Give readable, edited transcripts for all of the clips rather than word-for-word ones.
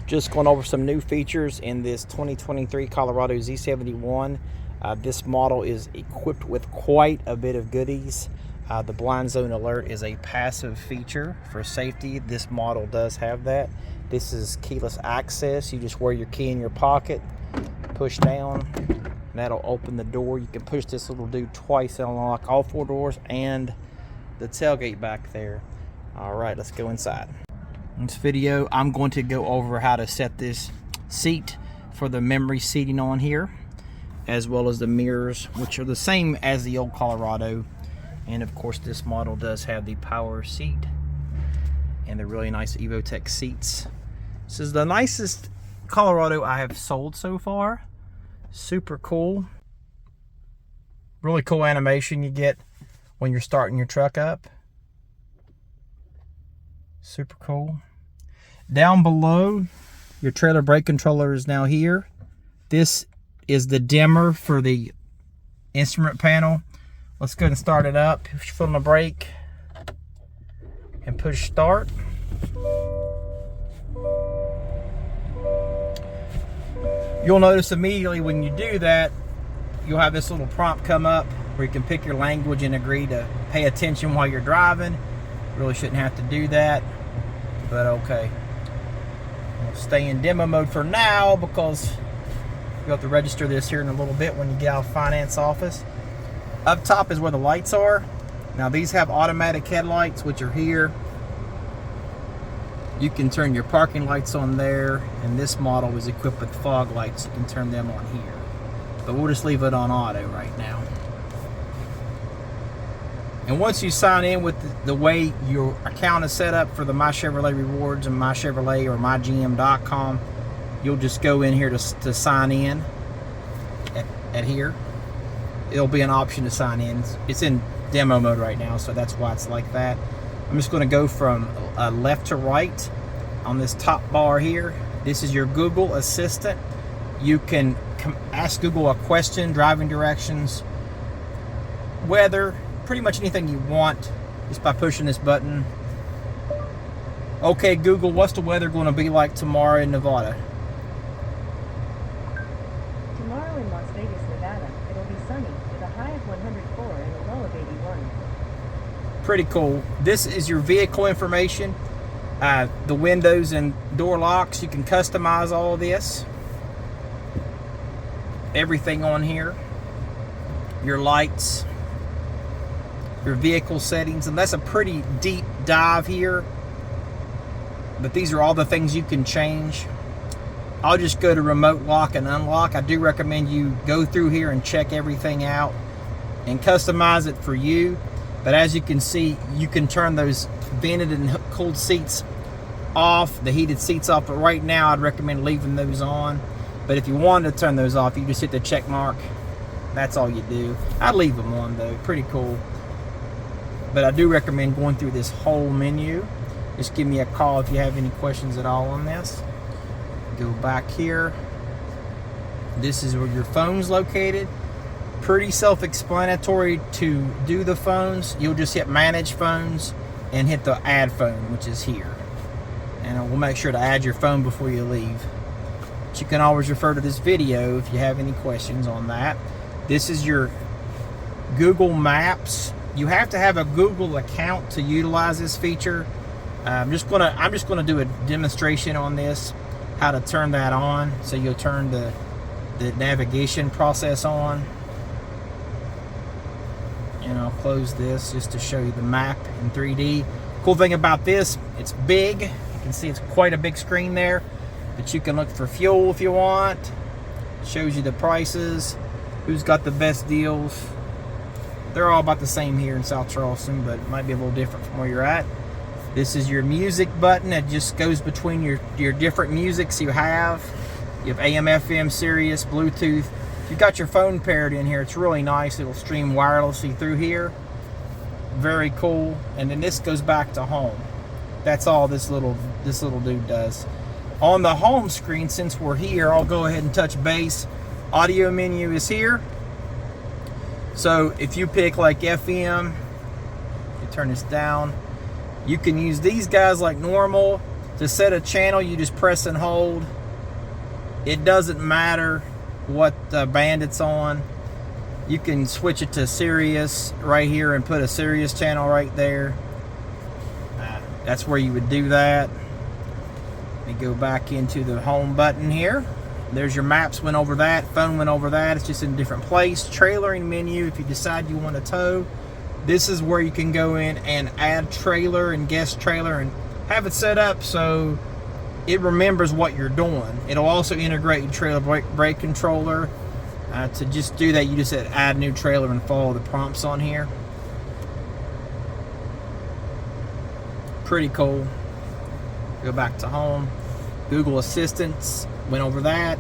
Just going over some new features in this 2023 Colorado Z71. This model is equipped with quite a bit of goodies. The blind zone alert is a passive feature for safety. This model does have that. This is keyless access. You just wear your key in your pocket, push down, and that'll open the door. You can push this little dude twice and unlock all four doors and the tailgate back there. All right, let's go inside. In this video, I'm going to go over how to set this seat for the memory seating on here, as well as the mirrors, which are the same as the old Colorado. And of course, this model does have the power seat and the really nice Evotech seats. This is the nicest Colorado I have sold so far. Super cool. Really cool animation you get when you're starting your truck up. Super cool. Down below, your trailer brake controller is now here. This is the dimmer for the instrument panel. Let's go ahead and start it up. Push foot on the brake and push start. You'll notice immediately when you do that, you'll have this little prompt come up where you can pick your language and agree to pay attention while you're driving. Really shouldn't have to do that, but okay. We'll stay in demo mode for now because you'll have to register this here in a little bit when you get out of finance office. Up top is where the lights are. Now these have automatic headlights, which are here. You can turn your parking lights on there, and this model is equipped with fog lights. You can turn them on here. But we'll just leave it on auto right now. And once you sign in with the way your account is set up for the My Chevrolet Rewards and My Chevrolet or MyGM.com, you'll just go in here to sign in at here. It'll be an option to sign in. It's in demo mode right now, so that's why it's like that. I'm just going to go from left to right on this top bar here. This is your Google Assistant. You can ask Google a question, driving directions, weather, pretty much anything you want just by pushing this button. Okay, Google, what's the weather going to be like tomorrow in Nevada? Tomorrow in Las Vegas, Nevada, it'll be sunny with a high of 104 and a low of 81. Pretty cool. This is your vehicle information. The windows and door locks, you can customize all of this. Everything on here. Your lights. Your vehicle settings, and that's a pretty deep dive here, but these are all the things you can change. I'll just go to remote lock and unlock. I do recommend you go through here and check everything out and customize it for you. But as you can see, you can turn those vented and cooled seats off, the heated seats off, but right now I'd recommend leaving those on. But if you wanted to turn those off, you just hit the check mark. That's all you do. I'd leave them on though. Pretty cool. But I do recommend going through this whole menu. Just give me a call if you have any questions at all on this. Go back here. This is where your phone's located. Pretty self-explanatory to do the phones. You'll just hit manage phones and hit the add phone, which is here. And we'll make sure to add your phone before you leave. But you can always refer to this video if you have any questions on that. This is your Google Maps. You have to have a Google account to utilize this feature. I'm just gonna do a demonstration on this, how to turn that on. So you'll turn the navigation process on. And I'll close this just to show you the map in 3D. Cool thing about this, it's big. You can see it's quite a big screen there. But you can look for fuel if you want. It shows you the prices, who's got the best deals. They're all about the same here in South Charleston, but it might be a little different from where you're at. This is your music button. It just goes between your different musics you have. You have AM, FM, Sirius, Bluetooth. If you've got your phone paired in here, it's really nice. It'll stream wirelessly through here. Very cool. And then this goes back to home. That's all this little dude does. On the home screen, since we're here, I'll go ahead and touch base. Audio menu is here. So if you pick like FM, you turn this down, you can use these guys like normal. To set a channel, you just press and hold. It doesn't matter what band it's on. You can switch it to Sirius right here and put a Sirius channel right there. That's where you would do that. Let me go back into the home button here. There's your maps, went over that. Phone went over that. It's just in a different place. Trailering menu, if you decide you want to tow, this is where you can go in and add trailer and guest trailer and have it set up so it remembers what you're doing. It'll also integrate your trailer brake controller. To just do that, you just hit add new trailer and follow the prompts on here. Pretty cool. Go back to home. Google Assistants, went over that.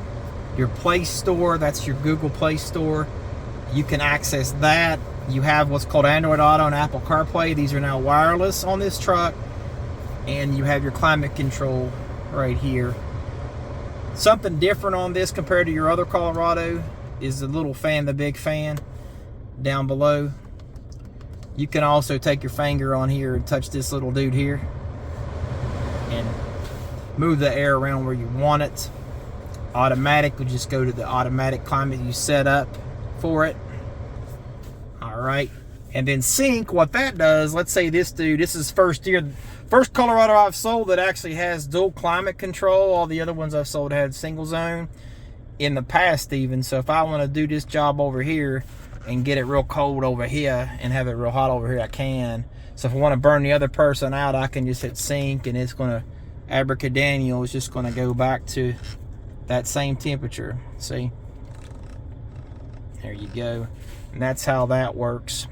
Your Play Store, that's your Google Play Store. You can access that. You have what's called Android Auto and Apple CarPlay. These are now wireless on this truck. And you have your climate control right here. Something different on this compared to your other Colorado is the little fan, the big fan down below. You can also take your finger on here and touch this little dude here and move the air around where you want it. Automatic, we'll just go to the automatic climate you set up for it. All right, and then sync, what that does, let's say this dude, this is first Colorado I've sold that actually has dual climate control. All the other ones I've sold had single zone in the past even. So if I want to do this job over here and get it real cold over here and have it real hot over here, I can. So if I want to burn the other person out, I can just hit sync and it's going to, abracadabra, is just going to go back to that same temperature. See? There you go. And that's how that works.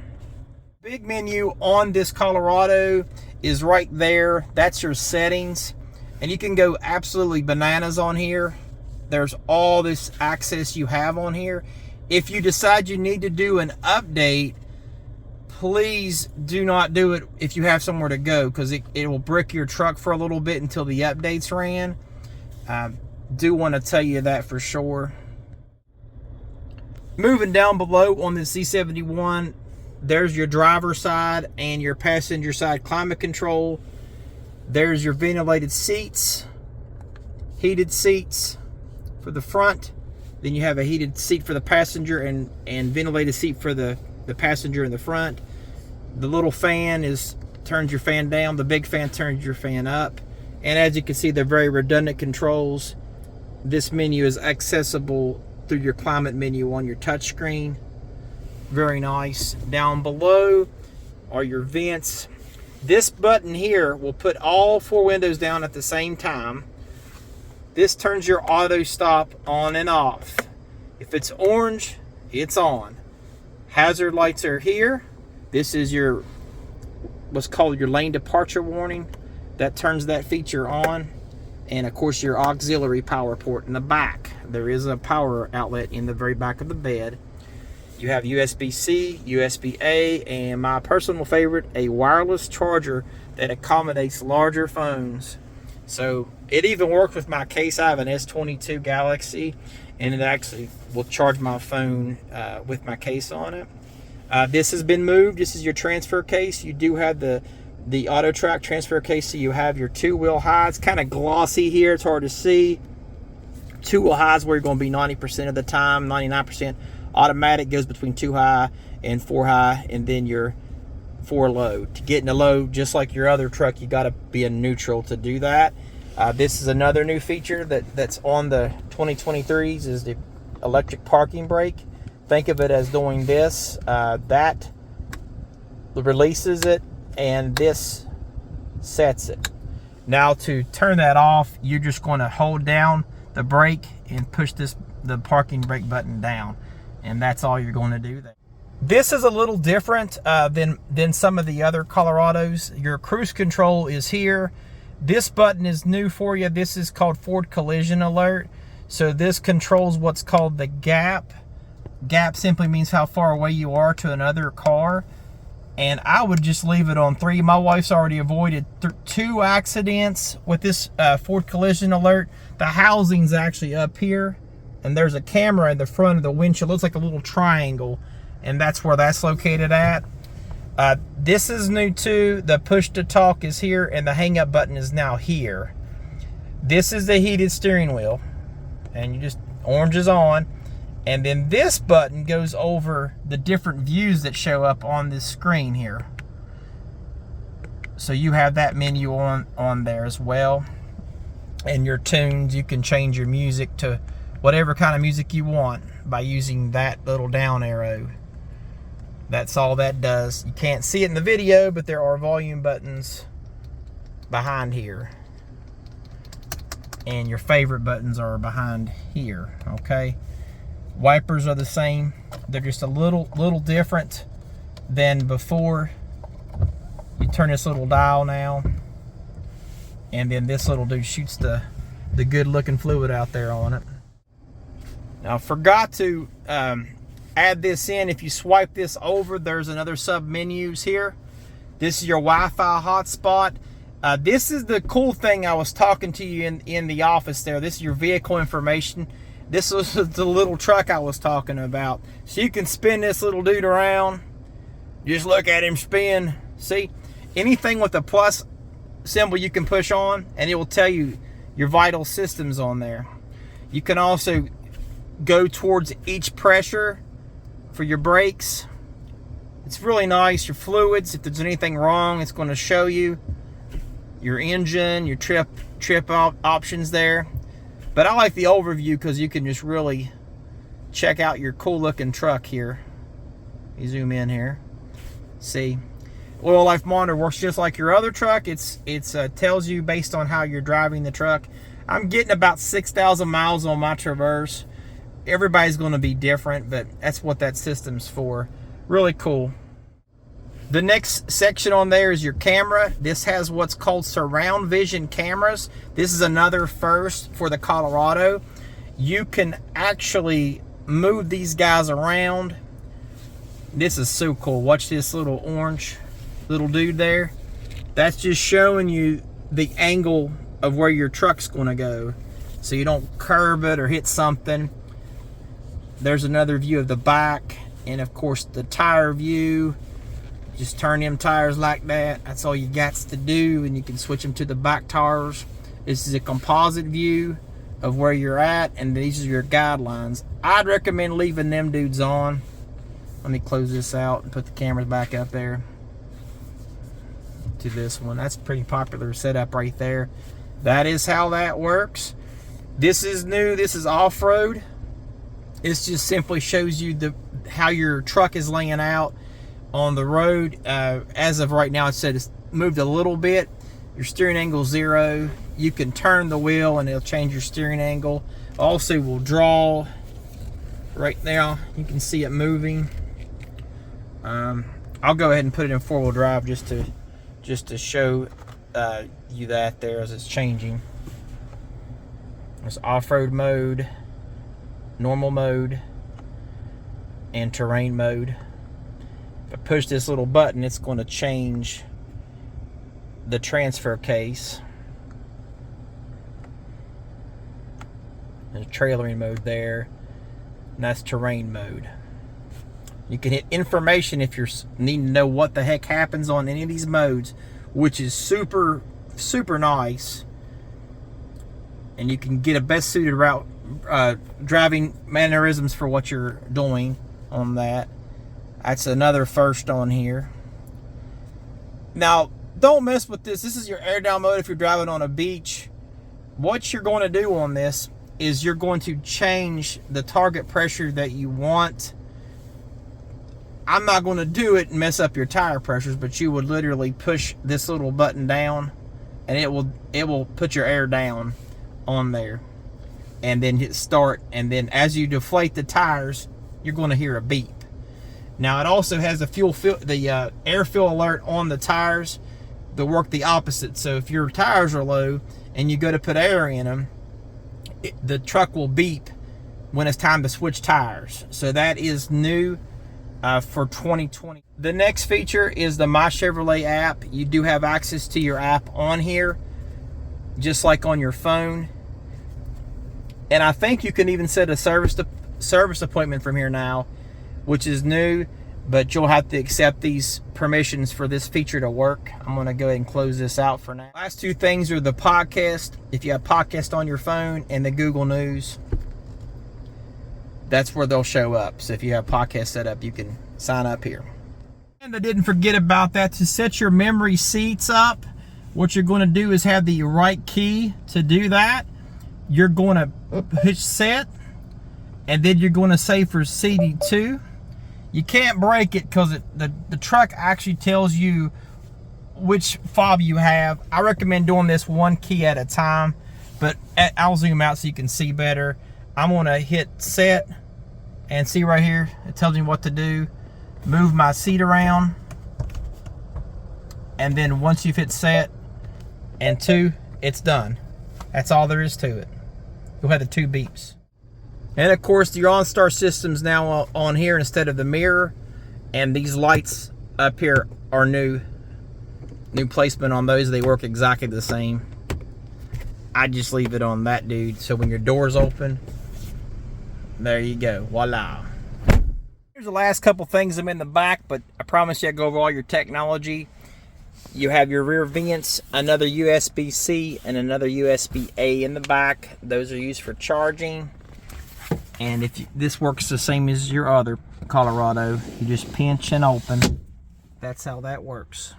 Big menu on this Colorado is right there. That's your settings. And you can go absolutely bananas on here. There's all this access you have on here. If you decide you need to do an update, please do not do it if you have somewhere to go, because it will brick your truck for a little bit until the updates ran. Do want to tell you that for sure. Moving down below on the Z71, there's your driver side and your passenger side climate control. There's your ventilated seats, heated seats for the front. Then you have a heated seat for the passenger and ventilated seat for the passenger in the front. The little fan turns your fan down. The big fan turns your fan up. And as you can see, they're very redundant controls. This menu is accessible through your climate menu on your touch screen. Very nice. Down below are your vents. This button here will put all four windows down at the same time. This turns your auto stop on and off. If it's orange, it's on. Hazard lights are here. This is your what's called your lane departure warning. That turns that feature on. And of course your auxiliary power port in the back. There is a power outlet in the very back of the bed. You have USB-C, USB-A, and my personal favorite, a wireless charger that accommodates larger phones. So it even works with my case. I have an S22 Galaxy, and it actually will charge my phone with my case on it. This has been moved. This is your transfer case. You do have the auto track transfer case, so you have your two-wheel high. It's kind of glossy here. It's hard to see. Two-wheel highs where you're going to be 90% of the time, 99%. Automatic goes between 2 high and 4 high, and then your 4 low. To get in the low, just like your other truck, you got to be in neutral to do that. This is another new feature that's on the 2023s is the electric parking brake. Think of it as doing this. That releases it, and this sets it. Now to turn that off, you're just going to hold down the brake and push the parking brake button down, and that's all you're going to do there. This is a little different than some of the other Colorados. Your cruise control is here. This button is new for you. This is called Forward Collision Alert. So this controls what's called the gap. Gap simply means how far away you are to another car. And I would just leave it on 3. My wife's already avoided 2 accidents with this Forward Collision Alert. The housing's actually up here, and there's a camera in the front of the windshield. It looks like a little triangle, and that's where that's located at. This is new too. The push to talk is here, and the hang up button is now here. This is the heated steering wheel, and you just, orange is on, and then this button goes over the different views that show up on this screen here. So you have that menu on there as well. And your tunes, you can change your music to whatever kind of music you want by using that little down arrow. That's all that does. You can't see it in the video, but there are volume buttons behind here. And your favorite buttons are behind here, okay? Wipers are the same. They're just a little different than before. You turn this little dial now, and then this little dude shoots the good looking fluid out there on it. Now, I forgot to add this in. If you swipe this over, there's another sub menus here. This is your Wi-Fi hotspot. This is the cool thing I was talking to you in the office there. This is your vehicle information. This was the little truck I was talking about. So you can spin this little dude around. Just look at him spin. See? Anything with a plus symbol you can push on, and it will tell you your vital systems on there. You can also go towards each pressure for your brakes. It's really nice. Your fluids, if there's anything wrong, it's going to show you. Your engine, your trip options there. But I like the overview because you can just really check out your cool looking truck here. You zoom in here. See, oil life monitor works just like your other truck. It's tells you based on how you're driving the truck. I'm getting about 6,000 miles on my Traverse. Everybody's going to be different, but that's what that system's for. Really cool. The next section on there is your camera. This has what's called surround vision cameras. This is another first for the Colorado. You can actually move these guys around. This is so cool. Watch this little orange little dude there. That's just showing you the angle of where your truck's going to go, so you don't curb it or hit something. There's another view of the back, and of course the tire view. Just turn them tires like that. That's all you got to do, and you can switch them to the back tires. This is a composite view of where you're at, and these are your guidelines. I'd recommend leaving them dudes on. Let me close this out and put the cameras back up there to this one. That's a pretty popular setup right there. That is how that works. This is new. This is off-road. This just simply shows you how your truck is laying out on the road. As of right now, it said it's moved a little bit. Your steering angle 0. You can turn the wheel and it'll change your steering angle. Also will draw right now. You can see it moving. I'll go ahead and put it in 4-wheel drive just to show you that there as it's changing. There's off-road mode, normal mode, and terrain mode. If I push this little button, it's going to change the transfer case. There's trailering mode there, and that's terrain mode. You can hit information if you're needing to know what the heck happens on any of these modes, which is super, super nice. And you can get a best suited route, driving mannerisms for what you're doing on that. That's another first on here. Now, don't mess with this. This is your air down mode if you're driving on a beach. What you're going to do on this is you're going to change the target pressure that you want. I'm not going to do it and mess up your tire pressures, but you would literally push this little button down and it will put your air down on there, and then hit start, and then as you deflate the tires, you're going to hear a beep. Now it also has the air fill alert on the tires that work the opposite. So if your tires are low and you go to put air in them, the truck will beep when it's time to switch tires. So that is new for 2020. The next feature is the My Chevrolet app. You do have access to your app on here, just like on your phone. And I think you can even set a service appointment from here now, which is new. but you'll have to accept these permissions for this feature to work. I'm going to go ahead and close this out for now. Last two things are the podcast. If you have podcast on your phone, and the Google News, that's where they'll show up. So if you have podcast set up, you can sign up here. And I didn't forget about that. To set your memory seats up, what you're going to do is have the right key to do that. You're going to push set, and then you're going to say for CD2. You can't break it because the truck actually tells you which fob you have. I recommend doing this one key at a time, but I'll zoom out so you can see better. I'm going to hit set, and see right here, it tells me what to do. Move my seat around, and then once you've hit set and 2, it's done. That's all there is to it. You'll have the 2 beeps. And of course, your OnStar system's now on here instead of the mirror, and these lights up here are new placement on those. They work exactly the same. I just leave it on that dude, so when your door's open, there you go, voila. Here's the last couple things I'm in the back, but I promise you I go over all your technology. You have your rear vents, another USB-C and another USB-A in the back. Those are used for charging. And if this works the same as your other Colorado, you just pinch and open. That's how that works.